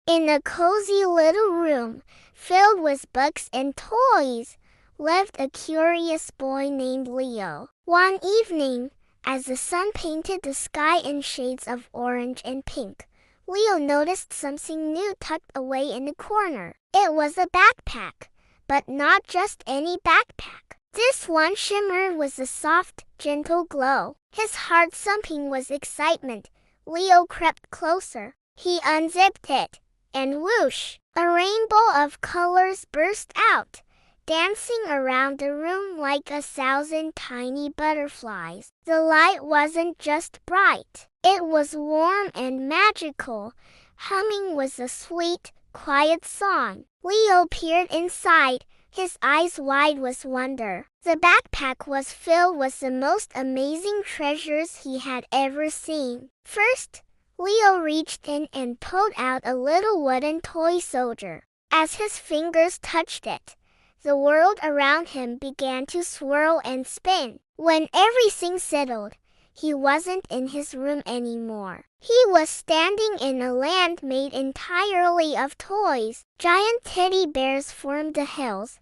In a cozy little room, filled with books and toys, lived a curious boy named Leo. One evening, as the sun painted the sky in shades of orange and pink, Leo noticed something new tucked away in the corner. It was a backpack, but not just any backpack. This one shimmered with a soft, gentle glow. His heart thumping with excitement. Leo crept closer. He unzipped it, and whoosh! A rainbow of colors burst out, dancing around the room like 1,000 tiny butterflies. The light wasn't just bright. It was warm and magical, humming with a sweet, quiet song. Leo peered inside, his eyes wide with wonder. The backpack was filled with the most amazing treasures he had ever seen. First, Leo reached in and pulled out a little wooden toy soldier. As his fingers touched it, the world around him began to swirl and spin. When everything settled, he wasn't in his room anymore. He was standing in a land made entirely of toys. Giant teddy bears formed the hills,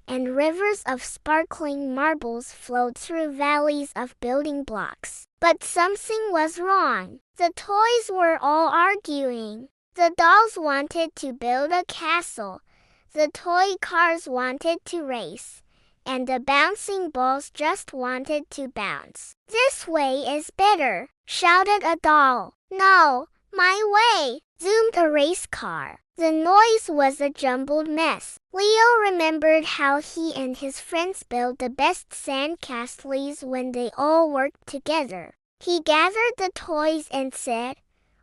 and rivers of sparkling marbles flowed through valleys of building blocks. But something was wrong. The toys were all arguing. The dolls wanted to build a castle, the toy cars wanted to race, and the bouncing balls just wanted to bounce. "This way is better," shouted a doll. "No, my way," zoomed a race car. The noise was a jumbled mess. Leo remembered how he and his friends built the best sandcastles when they all worked together. He gathered the toys and said,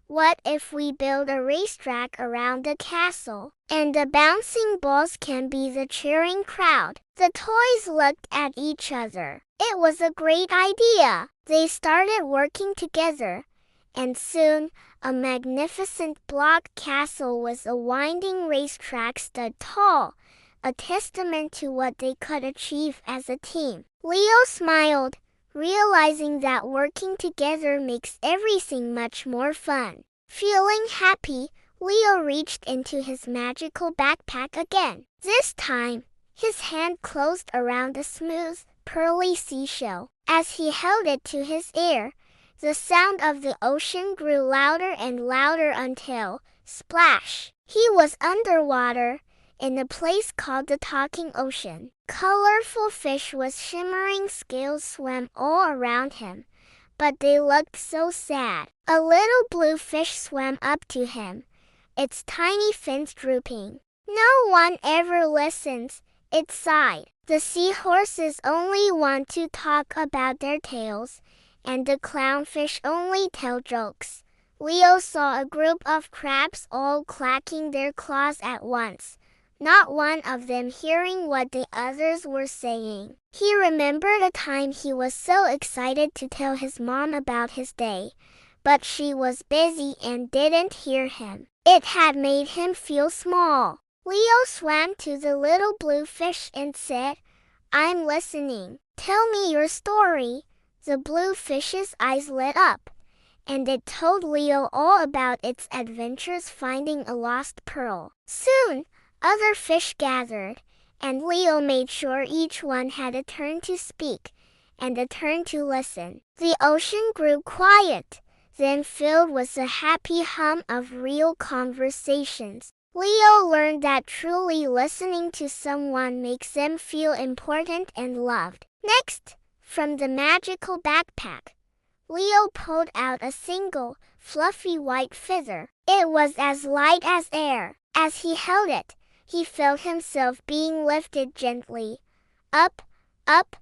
"What if we build a racetrack around the castle, and the bouncing balls can be the cheering crowd?" The toys looked at each other. It was a great idea. They started working together, and soon, a magnificent block castle with a winding racetrack stood tall, a testament to what they could achieve as a team. Leo smiled, realizing that working together makes everything much more fun. Feeling happy, Leo reached into his magical backpack again. This time, his hand closed around a smooth, pearly seashell. As he held it to his ear, the sound of the ocean grew louder and louder until, splash! He was underwater, in a place called the Talking Ocean. Colorful fish with shimmering scales swam all around him, but they looked so sad. A little blue fish swam up to him, its tiny fins drooping. "No one ever listens," it sighed. "The seahorses only want to talk about their tails, and the clownfish only tell jokes." Leo saw a group of crabs all clacking their claws at once, not one of them hearing what the others were saying. He remembered a time he was so excited to tell his mom about his day, but she was busy and didn't hear him. It had made him feel small. Leo swam to the little blue fish and said, "I'm listening. Tell me your story." The blue fish's eyes lit up, and it told Leo all about its adventures finding a lost pearl. Soon, other fish gathered, and Leo made sure each one had a turn to speak and a turn to listen. The ocean grew quiet, then filled with the happy hum of real conversations. Leo learned that truly listening to someone makes them feel important and loved. Next, from the magical backpack, Leo pulled out a single, fluffy white feather. It was as light as air. As he held it, he felt himself being lifted gently, up, up,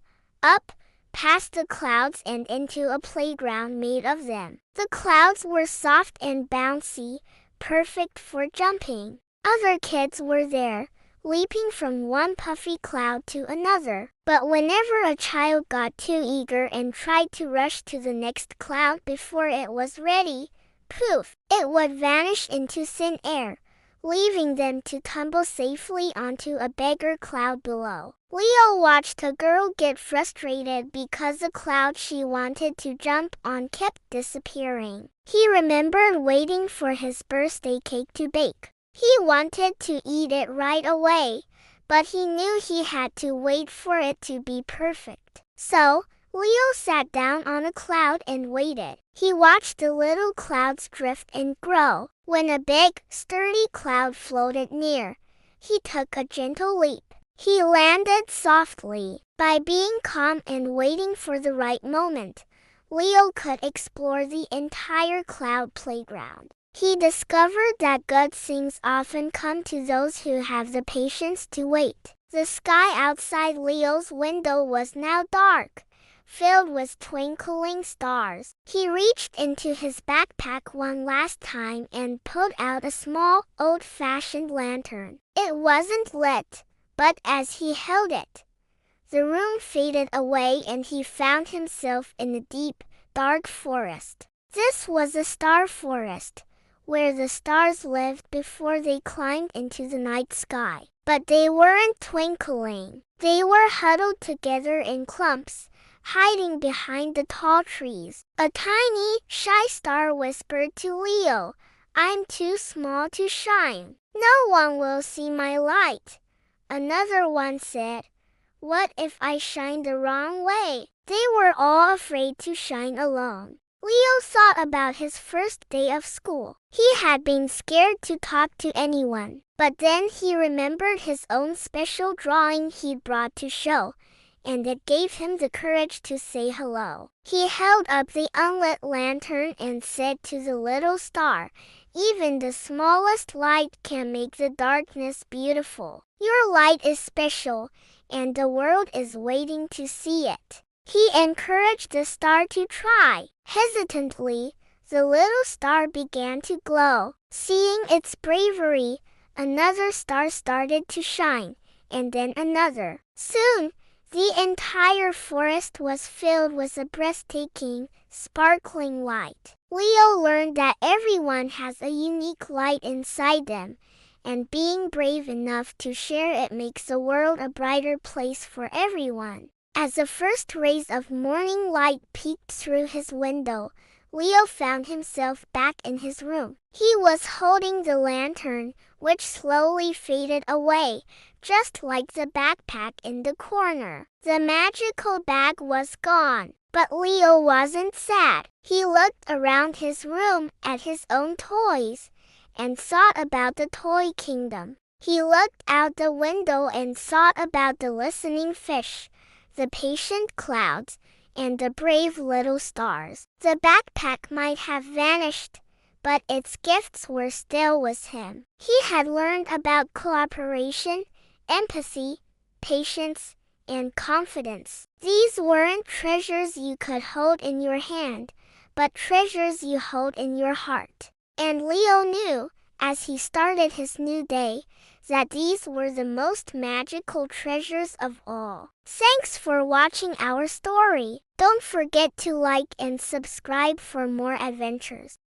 up, past the clouds and into a playground made of them. The clouds were soft and bouncy, perfect for jumping. Other kids were there, leaping from one puffy cloud to another. But whenever a child got too eager and tried to rush to the next cloud before it was ready, poof, it would vanish into thin air, leaving them to tumble safely onto a bigger cloud below. Leo watched a girl get frustrated because the cloud she wanted to jump on kept disappearing. He remembered waiting for his birthday cake to bake. He wanted to eat it right away, but he knew he had to wait for it to be perfect. So, Leo sat down on a cloud and waited. He watched the little clouds drift and grow. When a big, sturdy cloud floated near, he took a gentle leap. He landed softly. By being calm and waiting for the right moment, Leo could explore the entire cloud playground. He discovered that good things often come to those who have the patience to wait. The sky outside Leo's window was now dark, filled with twinkling stars. He reached into his backpack one last time and pulled out a small, old-fashioned lantern. It wasn't lit, but as he held it, the room faded away and he found himself in a deep, dark forest. This was a star forest, where the stars lived before they climbed into the night sky. But they weren't twinkling. They were huddled together in clumps, hiding behind the tall trees. A tiny, shy star whispered to Leo, "I'm too small to shine. No one will see my light." Another one said, "What if I shine the wrong way?" They were all afraid to shine alone. Leo thought about his first day of school. He had been scared to talk to anyone, but then he remembered his own special drawing he'd brought to show, and it gave him the courage to say hello. He held up the unlit lantern and said to the little star, "Even the smallest light can make the darkness beautiful. Your light is special, and the world is waiting to see it." He encouraged the star to try. Hesitantly, the little star began to glow. Seeing its bravery, another star started to shine, and then another. Soon, the entire forest was filled with a breathtaking, sparkling light. Leo learned that everyone has a unique light inside them, and being brave enough to share it makes the world a brighter place for everyone. As the first rays of morning light peeked through his window, Leo found himself back in his room. He was holding the lantern, which slowly faded away, just like the backpack in the corner. The magical bag was gone, but Leo wasn't sad. He looked around his room at his own toys and thought about the toy kingdom. He looked out the window and thought about the listening fish, the patient clouds, and the brave little stars. The backpack might have vanished, but its gifts were still with him. He had learned about cooperation, empathy, patience, and confidence. These weren't treasures you could hold in your hand, but treasures you hold in your heart. And Leo knew, as he started his new day, that these were the most magical treasures of all. Thanks for watching our story. Don't forget to like and subscribe for more adventures.